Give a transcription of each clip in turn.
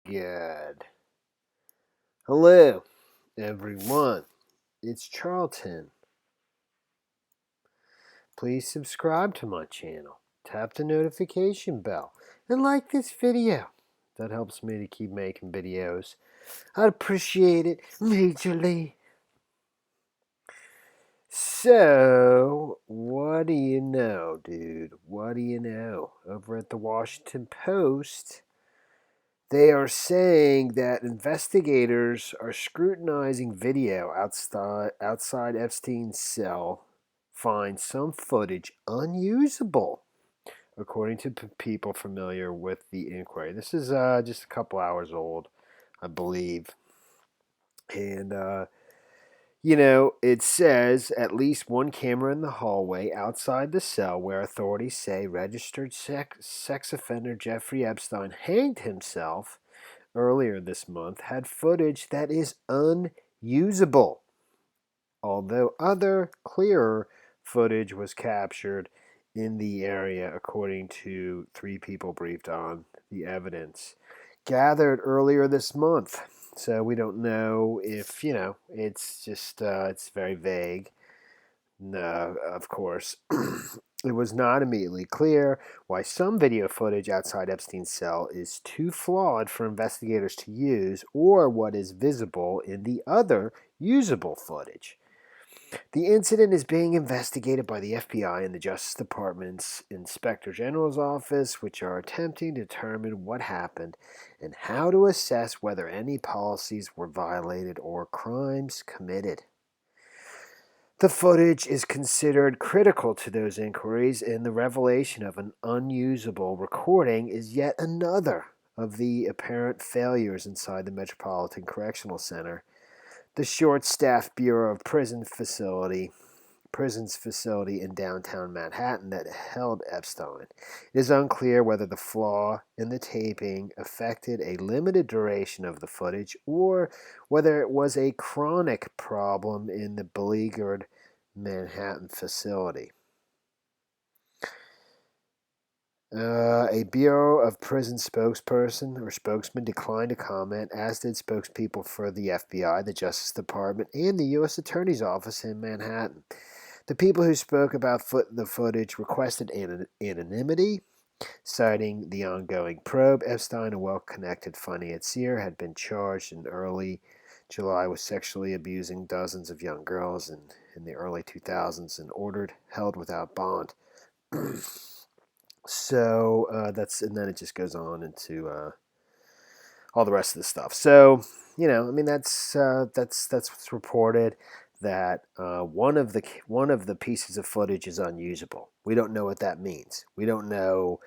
good. Hello, everyone. It's Charlton. Please subscribe to my channel, tap the notification bell, and like this video. That helps me to keep making videos. I'd appreciate it majorly. So, what do you know, dude? What do you know? Over at the Washington Post, they are saying that investigators are scrutinizing video outside Epstein's cell, find some footage unusable, according to people familiar with the inquiry. This is just a couple hours old, I believe. And, it says at least one camera in the hallway outside the cell where authorities say registered sex offender Jeffrey Epstein hanged himself earlier this month had footage that is unusable, although other clearer footage was captured in the area, according to three people briefed on the evidence gathered earlier this month. So we don't know if, it's just, it's very vague. No, of course. It was not immediately clear why some video footage outside Epstein's cell is too flawed for investigators to use, or what is visible in the other usable footage. The incident is being investigated by the FBI and the Justice Department's Inspector General's office, which are attempting to determine what happened and how to assess whether any policies were violated or crimes committed. The footage is considered critical to those inquiries, and the revelation of an unusable recording is yet another of the apparent failures inside the Metropolitan Correctional Center, the short-staffed Bureau of Prisons facility in downtown Manhattan that held Epstein. It is unclear whether the flaw in the taping affected a limited duration of the footage or whether it was a chronic problem in the beleaguered Manhattan facility. A Bureau of Prison spokesperson or spokesman declined to comment, as did spokespeople for the FBI, the Justice Department, and the U.S. Attorney's Office in Manhattan. The people who spoke about the footage requested anonymity, citing the ongoing probe. Epstein, a well-connected financier, had been charged in early July with sexually abusing dozens of young girls in the early 2000s and held without bond. So and then it just goes on into all the rest of the stuff. So that's what's reported, that one of the pieces of footage is unusable. We don't know what that means. We don't know.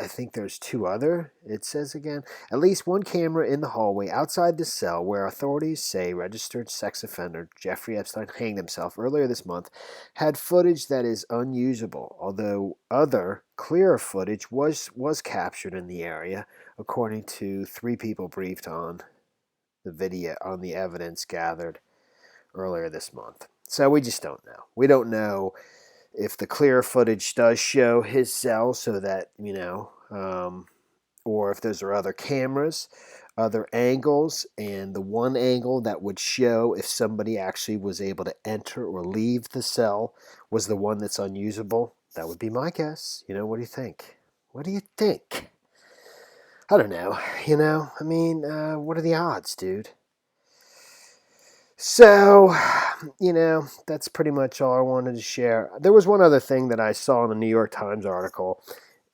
I think there's two other. It says again, at least one camera in the hallway outside the cell where authorities say registered sex offender Jeffrey Epstein hanged himself earlier this month had footage that is unusable, although other clearer footage was captured in the area, according to three people briefed on the evidence gathered earlier this month. So we just don't know. We don't know if the clear footage does show his cell, so that, or if those are other cameras, other angles, and the one angle that would show if somebody actually was able to enter or leave the cell was the one that's unusable. That would be my guess. What do you think? What do you think? I don't know. What are the odds, dude? So, that's pretty much all I wanted to share. There was one other thing that I saw in the New York Times article,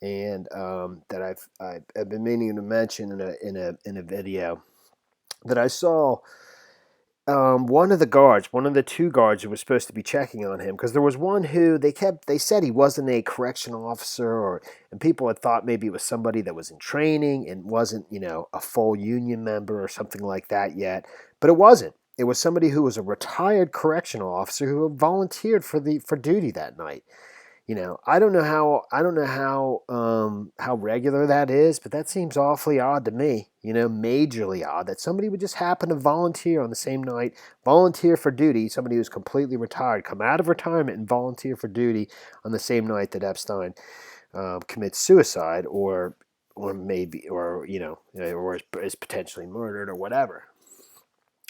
and that I've been meaning to mention in a video, that I saw. One of the two guards who was supposed to be checking on him, because there was one who they said he wasn't a correctional officer, and people had thought maybe it was somebody that was in training and wasn't, a full union member or something like that yet, but it wasn't. It was somebody who was a retired correctional officer who volunteered for duty that night. I don't know how regular that is, but that seems awfully odd to me. Majorly odd that somebody would just happen to volunteer on the same night, volunteer for duty. Somebody who's completely retired, come out of retirement and volunteer for duty on the same night that Epstein commits suicide, or maybe, or or is potentially murdered or whatever.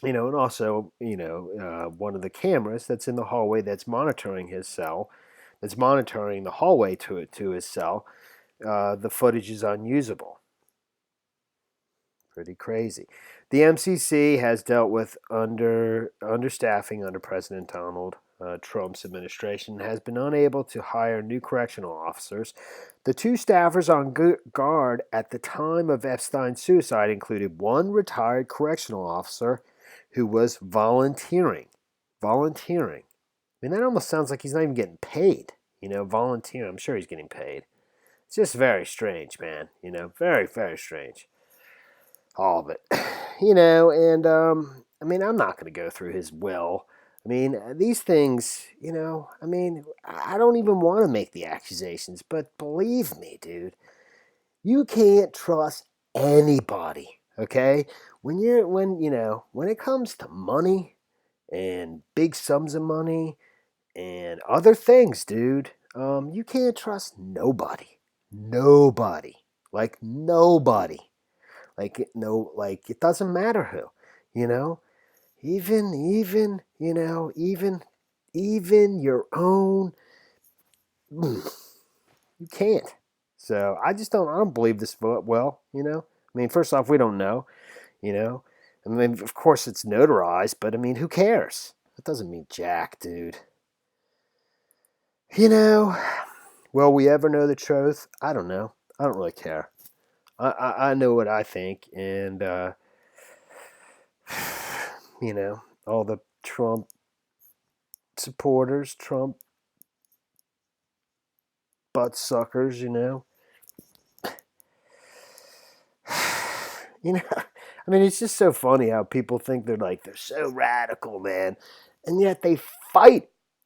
And also, one of the cameras that's in the hallway that's monitoring his cell, that's monitoring the hallway to his cell, the footage is unusable. Pretty crazy. The MCC has dealt with understaffing under President Donald Trump's administration and has been unable to hire new correctional officers. The two staffers on guard at the time of Epstein's suicide included one retired correctional officer who was volunteering. Volunteering. I mean, that almost sounds like he's not even getting paid. Volunteering. I'm sure he's getting paid. It's just very strange, man. Very, very strange. All of it. And I mean, I'm not going to go through his will. I mean, these things, I mean, I don't even want to make the accusations, but believe me, dude, you can't trust anybody, okay? When it comes to money and big sums of money and other things, dude, you can't trust nobody. Nobody. Like nobody. Like it doesn't matter who, even your own, you can't. So I don't believe this well, I mean, first off, we don't know, I mean, of course it's notarized, but I mean, who cares? That doesn't mean jack, dude. Will we ever know the truth? I don't know. I don't really care. I know what I think, and all the Trump supporters, Trump butt suckers, I mean, it's just so funny how people think they're so radical, man, and yet they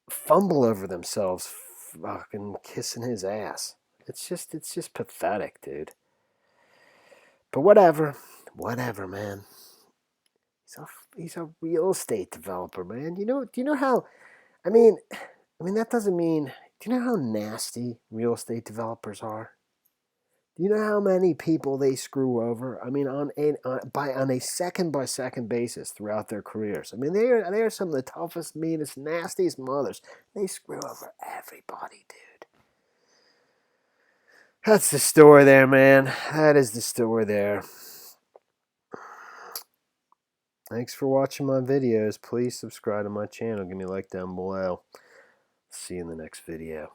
fumble over themselves, fucking kissing his ass. It's just pathetic, dude. But whatever, man. He's a real estate developer, man. Do you know how? I mean, that doesn't mean. Do you know how nasty real estate developers are? Do you know how many people they screw over? I mean, on a second by second basis throughout their careers. I mean, they are some of the toughest, meanest, nastiest mothers. They screw over everybody, dude. That's the story there, man. That is the story there. Thanks for watching my videos. Please subscribe to my channel. Give me a like down below. See you in the next video.